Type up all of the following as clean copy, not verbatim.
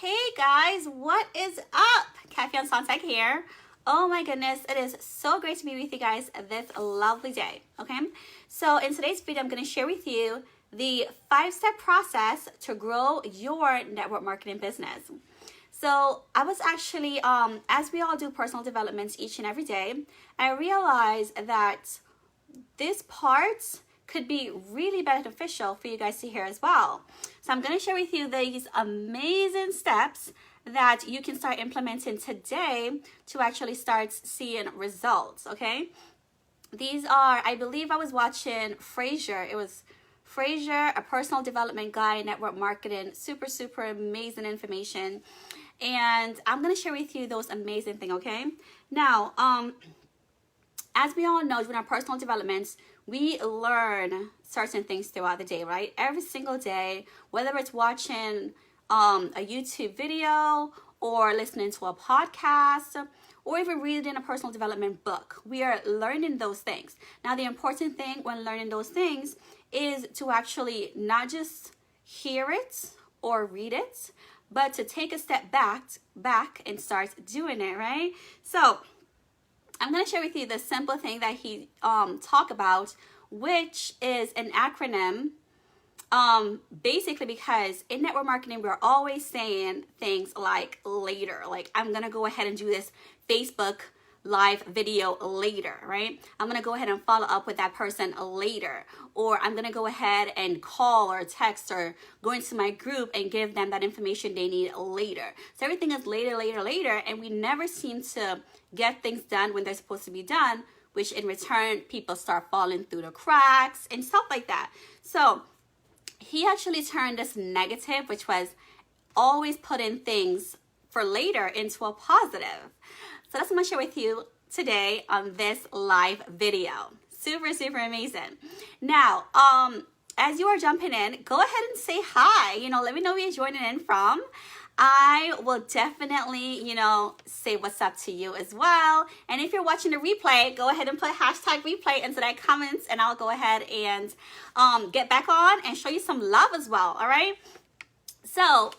Hey guys, what is up? Kathy on Sontag here. Oh my goodness, it is so great to be with you guys this lovely day, okay? So in today's video, I'm going to share with you the 5-step process to grow your network marketing business. So I was actually, as we all do personal developments each and every day, I realized that this part could be really beneficial for you guys to hear as well. So I'm going to share with you these amazing steps that you can start implementing today to actually start seeing results, okay? These are, I believe I was watching Frasier. It was Frasier, a personal development guy, network marketing, super amazing information. And I'm going to share with you those amazing things, okay? Now, as we all know, during our personal developments, we learn certain things throughout the day, right? Every single day, whether it's watching a YouTube video or listening to a podcast or even reading a personal development book, we are learning those things. Now, the important thing when learning those things is to actually not just hear it or read it, but to take a step back and start doing it, right? So I'm going to share with you the simple thing that he talked about, which is an acronym, basically because in network marketing, we're always saying things like later, like I'm going to go ahead and do this Facebook live video later, right? I'm going to go ahead and follow up with that person later, or I'm going to go ahead and call or text or go into my group and give them that information they need later. So everything is later, and we never seem to get things done when they're supposed to be done, which in return, people start falling through the cracks and stuff like that. So he actually turned this negative, which was always putting things for later, into a positive. So that's what I'm gonna share with you today on this live video. Super amazing. Now, as you are jumping in, go ahead and say hi. Let me know where you're joining in from. I will definitely, say what's up to you as well. And if you're watching the replay, go ahead and put hashtag replay into that comments, and I'll go ahead and get back on and show you some love as well, all right? So,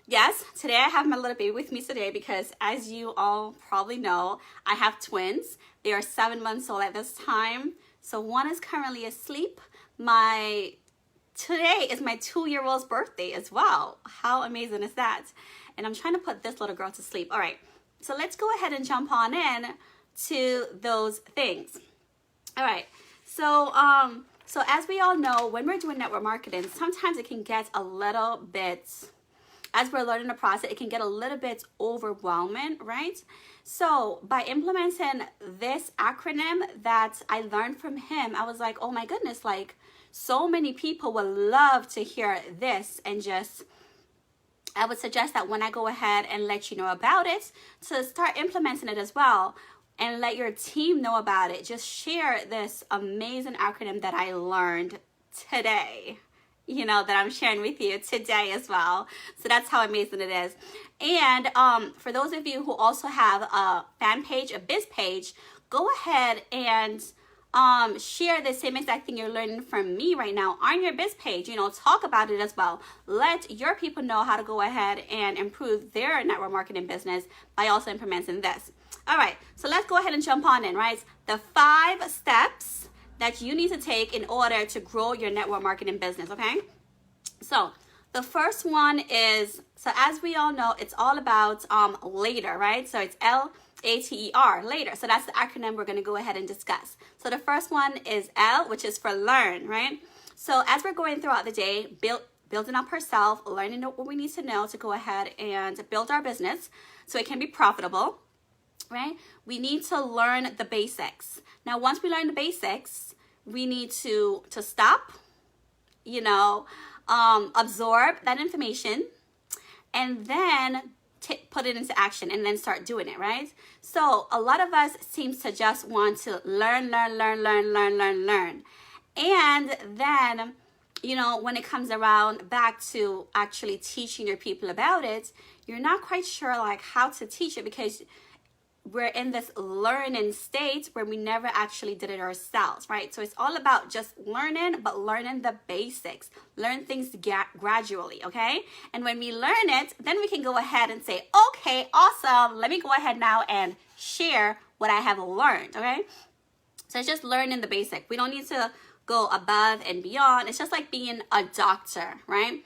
yes, today I have my little baby with me today because, as you all probably know, I have twins. They are 7 months old at this time. So one is currently asleep. Today is my 2-year-old's birthday as well. How amazing is that? And I'm trying to put this little girl to sleep. All right, so let's go ahead and jump on in to those things. All right, so as we all know, when we're doing network marketing, sometimes it can get a little bit, as we're learning the process, it can get a little bit overwhelming, right? So by implementing this acronym that I learned from him, I was like, oh my goodness, like so many people would love to hear this, and I would suggest that when I go ahead and let you know about it, to start implementing it as well. And let your team know about it. Just share this amazing acronym that I learned today, that I'm sharing with you today as well. So that's how amazing it is. And for those of you who also have a fan page, a biz page, go ahead and share the same exact thing you're learning from me right now on your biz page. Talk about it as well. Let your people know how to go ahead and improve their network marketing business by also implementing this. All right, so let's go ahead and jump on in, right? The 5 steps that you need to take in order to grow your network marketing business, okay? So the first one is, so as we all know, it's all about later, right? So it's LATER, later. So that's the acronym we're going to go ahead and discuss. So the first one is L, which is for learn, right? So as we're going throughout the day, building up ourselves, learning what we need to know to go ahead and build our business so it can be profitable, right? We need to learn the basics. Now, once we learn the basics, we need to stop, absorb that information, and then put it into action and then start doing it, right? So a lot of us seems to just want to learn. And then, when it comes around back to actually teaching your people about it, you're not quite sure like how to teach it, because we're in this learning state where we never actually did it ourselves, right? So it's all about just learning, but learning the basics. Learn things gradually, okay? And when we learn it, then we can go ahead and say, okay, awesome. Let me go ahead now and share what I have learned, okay? So it's just learning the basic. We don't need to go above and beyond. It's just like being a doctor, right?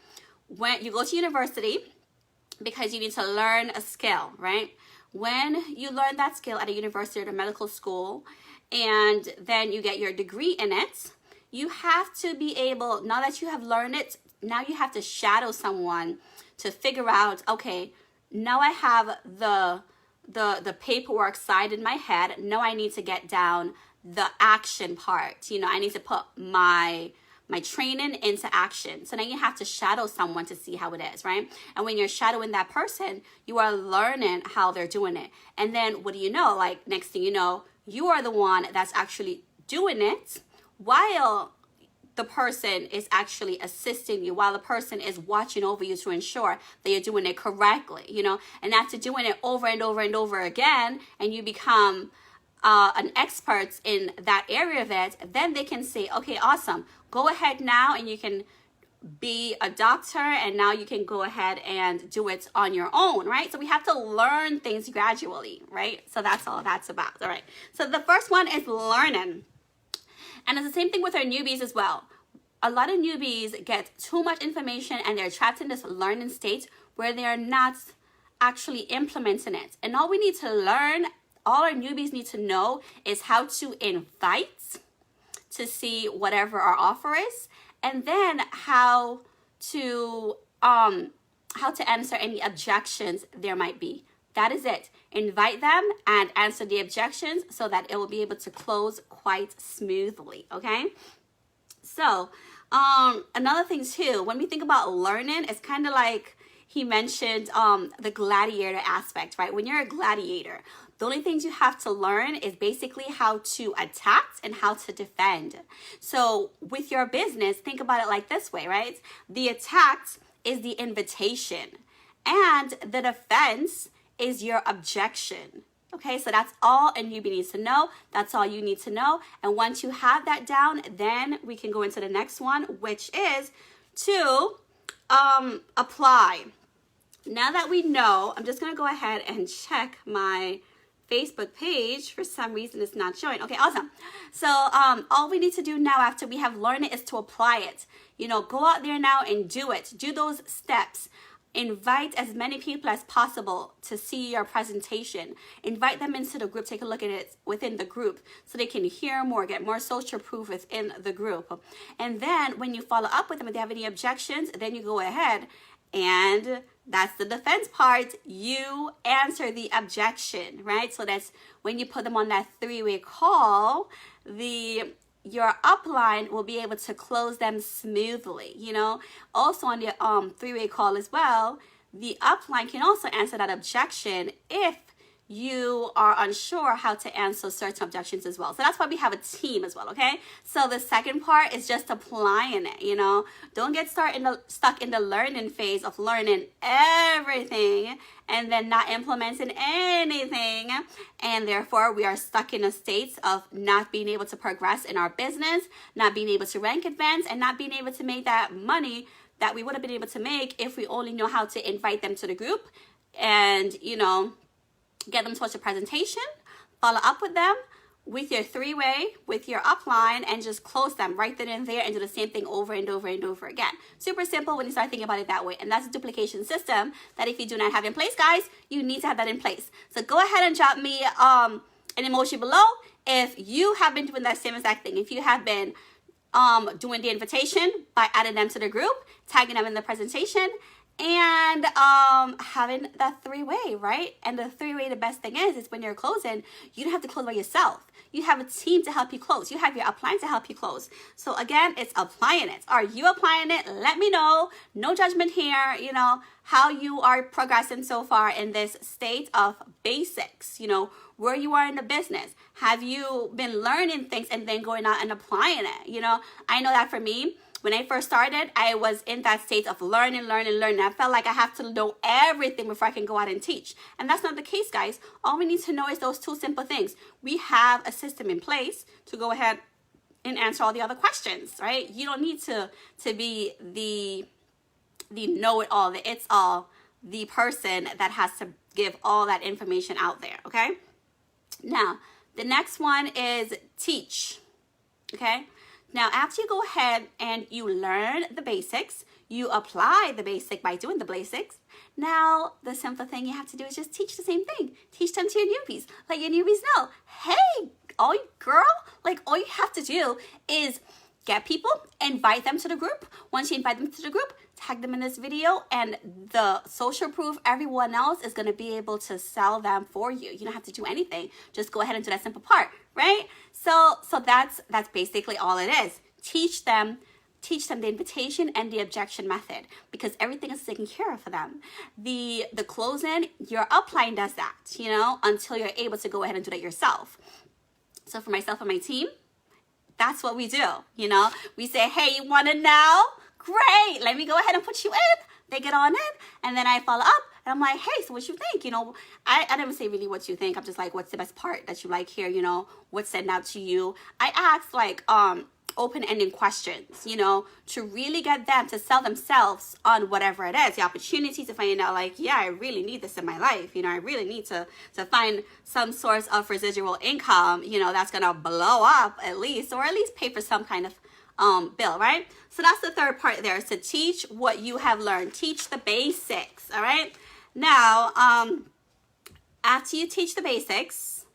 When you go to university because you need to learn a skill, right? When you learn that skill at a university or a medical school, and then you get your degree in it, you have to be able, now that you have learned it, now you have to shadow someone to figure out, okay, now I have the paperwork side in my head. Now I need to get down the action part. You know, I need to put my training into action. So now you have to shadow someone to see how it is, right? And when you're shadowing that person, you are learning how they're doing it. And then what do you know? Like, next thing you know, you are the one that's actually doing it while the person is actually assisting you, while the person is watching over you to ensure that you're doing it correctly, you know? And after doing it over and over and over again, and you become an expert in that area of it, then they can say, okay, awesome, go ahead now and you can be a doctor, and now you can go ahead and do it on your own, right? So we have to learn things gradually, right? So that's all that's about, all right? So the first one is learning. And it's the same thing with our newbies as well. A lot of newbies get too much information and they're trapped in this learning state where they are not actually implementing it. And all we need to learn, all our newbies need to know, is how to invite to see whatever our offer is, and then how to answer any objections there might be. That is it. Invite them and answer the objections so that it will be able to close quite smoothly, okay? So another thing too, when we think about learning, it's kind of like he mentioned the gladiator aspect, right? When you're a gladiator, the only things you have to learn is basically how to attack and how to defend. So with your business, think about it like this way, right? The attack is the invitation, and the defense is your objection. Okay, so that's all a newbie needs to know. That's all you need to know. And once you have that down, then we can go into the next one, which is to apply. Now that we know, I'm just going to go ahead and check my Facebook page. For some reason, it's not showing. Okay, awesome. So all we need to do now after we have learned it is to apply it. You know, go out there now and do it. Do those steps. Invite as many people as possible to see your presentation. Invite them into the group. Take a look at it within the group so they can hear more, get more social proof within the group. And then when you follow up with them, if they have any objections, then you go ahead, and that's the defense part. You answer the objection, right? So that's when you put them on that three-way call, your upline will be able to close them smoothly, you know. Also on the three-way call as well, the upline can also answer that objection if you are unsure how to answer certain objections as well. So that's why we have a team as well, okay? So the second part is just applying it, you know. Don't get stuck in the learning phase of learning everything and then not implementing anything. And therefore, we are stuck in a state of not being able to progress in our business, not being able to rank advance, and not being able to make that money that we would have been able to make if we only know how to invite them to the group and, you know, get them to watch a presentation, follow up with them with your three-way, with your upline, and just close them right then and there and do the same thing over and over and over again. Super simple when you start thinking about it that way. And that's a duplication system that if you do not have in place, guys, you need to have that in place. So go ahead and drop me an emoji below if you have been doing that same exact thing. If you have been doing the invitation by adding them to the group, tagging them in the presentation, and having that three-way, right? And the three-way, the best thing is when you're closing, you don't have to close by yourself. You have a team to help you close. You have your upline to help you close. So again, it's applying it. Are you applying it? Let me know. No judgment here, you know, how you are progressing so far in this state of basics, you know, where you are in the business. Have you been learning things and then going out and applying it? You know, I know that for me, When I first started, I was in that state of learning. I felt like I have to know everything before I can go out and teach. And that's not the case, guys. All we need to know is those two simple things. We have a system in place to go ahead and answer all the other questions, right? You don't need to be the know-it-all, the it's-all, the person that has to give all that information out there, okay? Now, the next one is teach, okay? Now, after you go ahead and you learn the basics, you apply the basic by doing the basics. Now, the simple thing you have to do is just teach the same thing. Teach them to your newbies. Let your newbies know, hey, all you have to do is get people, invite them to the group. Once you invite them to the group, tag them in this video, and the social proof, everyone else is going to be able to sell them for you. You don't have to do anything. Just go ahead and do that simple part, right? So that's basically all it is. Teach them the invitation and the objection method, because everything is taken care of for them. The closing, your upline does that, until you're able to go ahead and do that yourself. So for myself and my team, that's what we do. We say, hey, you want to know? Great. Let me go ahead and put you in. They get on in, and then I follow up, and I'm like, hey, so what you think? I never say really what you think. I'm just like, what's the best part that you like here? What's sent out to you? I ask like open-ended questions, to really get them to sell themselves on whatever it is. The opportunity to find out like, yeah, I really need this in my life. I really need to find some source of residual income, that's going to blow up at least, or at least pay for some kind of bill, right? So that's the third part there, is to teach what you have learned. Teach the basics, all right? Now, after you teach the basics,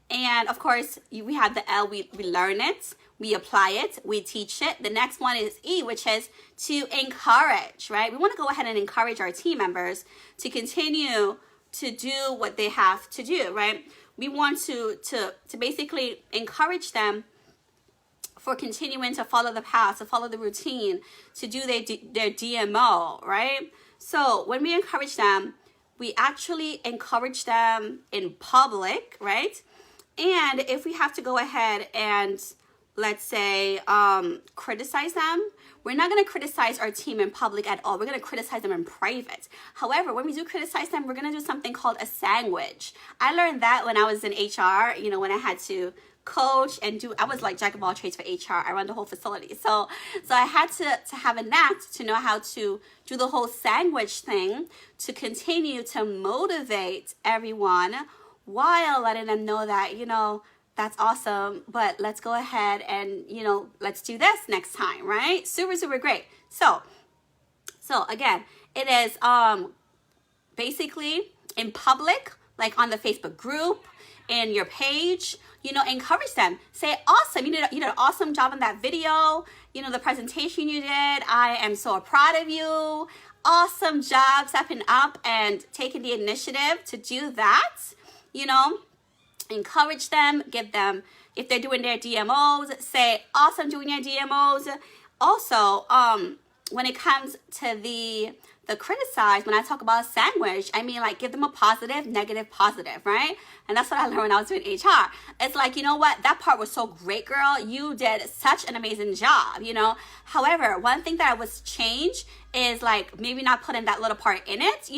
and of course, we have the L, we learn it, we apply it, we teach it. The next one is E, which is to encourage, right? We want to go ahead and encourage our team members to continue to do what they have to do, right? We want to basically encourage them for continuing to follow the path, to follow the routine, to do their DMO, right? So when we encourage them, we actually encourage them in public, right? And if we have to go ahead and, let's say, criticize them, we're not going to criticize our team in public at all. We're going to criticize them in private. However, when we do criticize them, we're going to do something called a sandwich. I learned that when I was in HR, when I had to coach and I was like jack of all trades for HR. I run the whole facility. So I had to have a knack to know how to do the whole sandwich thing to continue to motivate everyone while letting them know that, that's awesome, but let's go ahead and, let's do this next time, right? Super, super great. So again, it is basically in public, like on the Facebook group, in your page, encourage them. Say, awesome, you did an awesome job on that video, the presentation you did. I am so proud of you. Awesome job stepping up and taking the initiative to do that, encourage them, give them, if they're doing their DMOs, say, awesome doing your DMOs. Also, when it comes to the criticize, when I talk about a sandwich, I mean like give them a positive, negative, positive, right? And that's what I learned when I was doing HR. It's like, you know what? That part was so great, girl. You did such an amazing job, However, one thing that I was change is like maybe not putting that little part in it,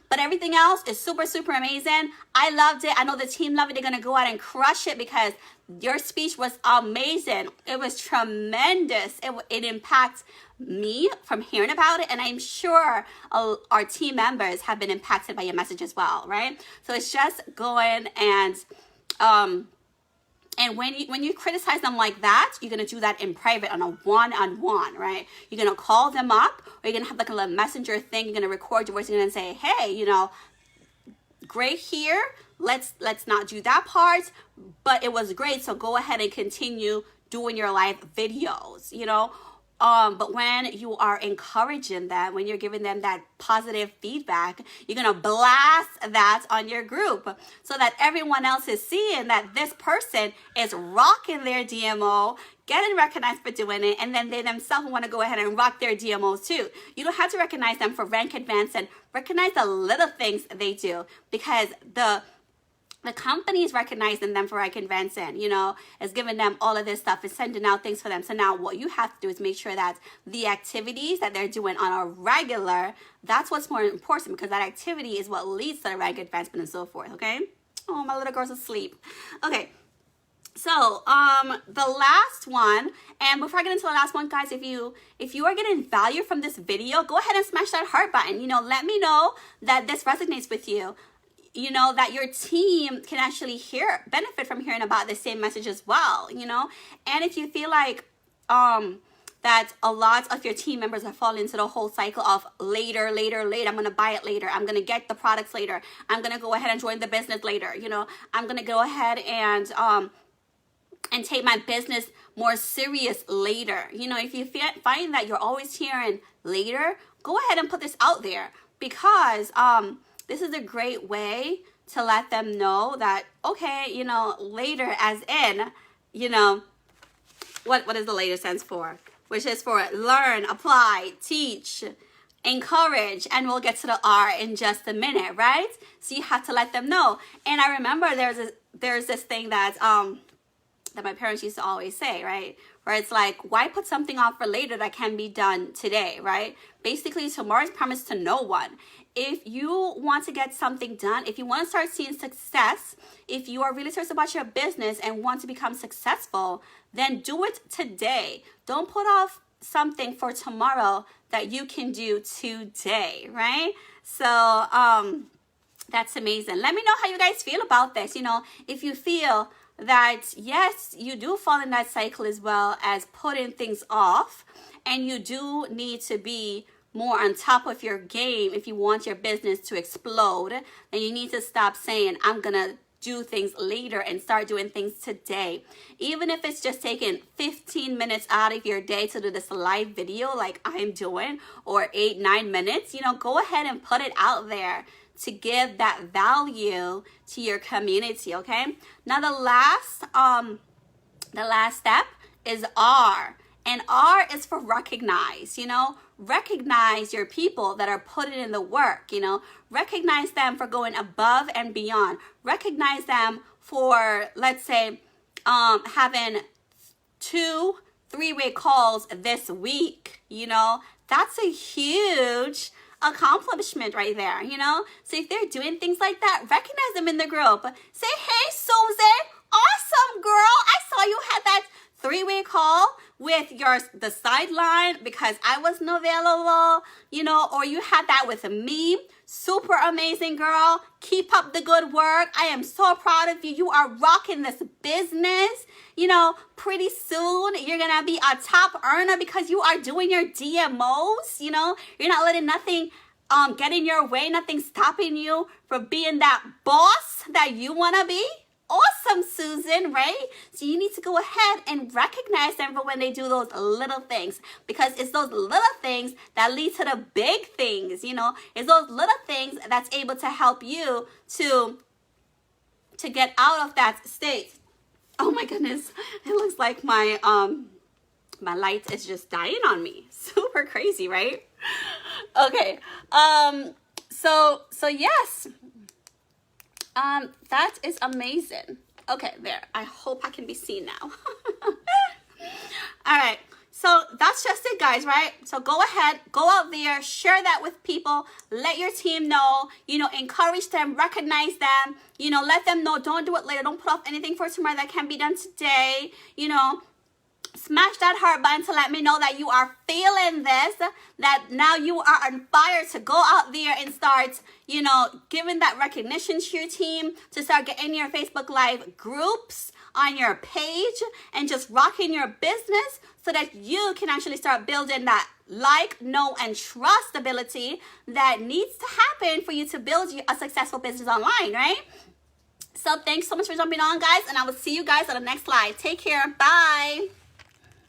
but everything else is super, super amazing. I loved it. I know the team loved it. They're going to go out and crush it because your speech was amazing. It was tremendous. It impacts me from hearing about it, and I'm sure our team members have been impacted by your message as well, right? So it's just going and when you criticize them like that, you're gonna do that in private on a one-on-one, right? You're gonna call them up, or you're gonna have like a little messenger thing. You're gonna record your voice. You're gonna say, hey, great here. Let's not do that part, but it was great. So go ahead and continue doing your live videos, But when you are encouraging them, when you're giving them that positive feedback, you're going to blast that on your group so that everyone else is seeing that this person is rocking their DMO, getting recognized for doing it, and then they themselves want to go ahead and rock their DMOs too. You don't have to recognize them for rank advance, and recognize the little things they do, because the company is recognizing them for advancing, is giving them all of this stuff, is sending out things for them. So now what you have to do is make sure that the activities that they're doing on a regular, that's what's more important, because that activity is what leads to the rank advancement and so forth, okay? Oh, my little girl's asleep. Okay. So, the last one, and before I get into the last one, guys, if you are getting value from this video, go ahead and smash that heart button. Let me know that this resonates with you. That your team can actually benefit from hearing about the same message as well, And if you feel like that a lot of your team members are falling into the whole cycle of later, I'm going to buy it later. I'm going to get the products later. I'm going to go ahead and join the business later. I'm going to go ahead and take my business more serious later. If you find that you're always hearing later, go ahead and put this out there, because this is a great way to let them know that, okay, later as in, what is the later stands for? Which is for learn, apply, teach, encourage, and we'll get to the R in just a minute, right? So you have to let them know. And I remember there's this thing that my parents used to always say, right? Where it's like, why put something off for later that can be done today, right? Basically, tomorrow's promised to no one. If you want to get something done, if you want to start seeing success, if you are really serious about your business and want to become successful, then do it today. Don't put off something for tomorrow that you can do today, right? So, that's amazing. Let me know how you guys feel about this. If you feel that, yes, you do fall in that cycle as well as putting things off, and you do need to be more on top of your game if you want your business to explode, then you need to stop saying, I'm going to do things later, and start doing things today. Even if it's just taking 15 minutes out of your day to do this live video like I'm doing, or 8-9 minutes, go ahead and put it out there to give that value to your community, okay? Now the last step is R. And R is for recognize, recognize your people that are putting in the work, recognize them for going above and beyond. Recognize them for, let's say, having 2 3-way calls this week, that's a huge accomplishment right there, So if they're doing things like that, recognize them in the group. Say, hey, Susan, awesome, girl. I saw you had that 3-way call with the sideline because I wasn't available, or you had that with me. Super amazing, girl. Keep up the good work. I am so proud of you. You are rocking this business. Pretty soon you're going to be a top earner because you are doing your DMOs. You're not letting nothing get in your way, nothing stopping you from being that boss that you want to be. Awesome, Susan, right? So you need to go ahead and recognize them for when they do those little things, because it's those little things that lead to the big things, It's those little things that's able to help you to get out of that state. Oh my goodness. It looks like my light is just dying on me. Super crazy, right? Okay. So yes. That is amazing. Okay, there. I hope I can be seen now. All right. So that's just it, guys, right? So go ahead, go out there, share that with people, let your team know, encourage them, recognize them, let them know, don't do it later, don't put off anything for tomorrow that can be done today, Smash that heart button to let me know that you are feeling this, that now you are on fire to go out there and start, giving that recognition to your team, to start getting your Facebook Live groups on your page and just rocking your business so that you can actually start building that know, and trust ability that needs to happen for you to build a successful business online, right? So thanks so much for jumping on, guys, and I will see you guys on the next slide. Take care. Bye.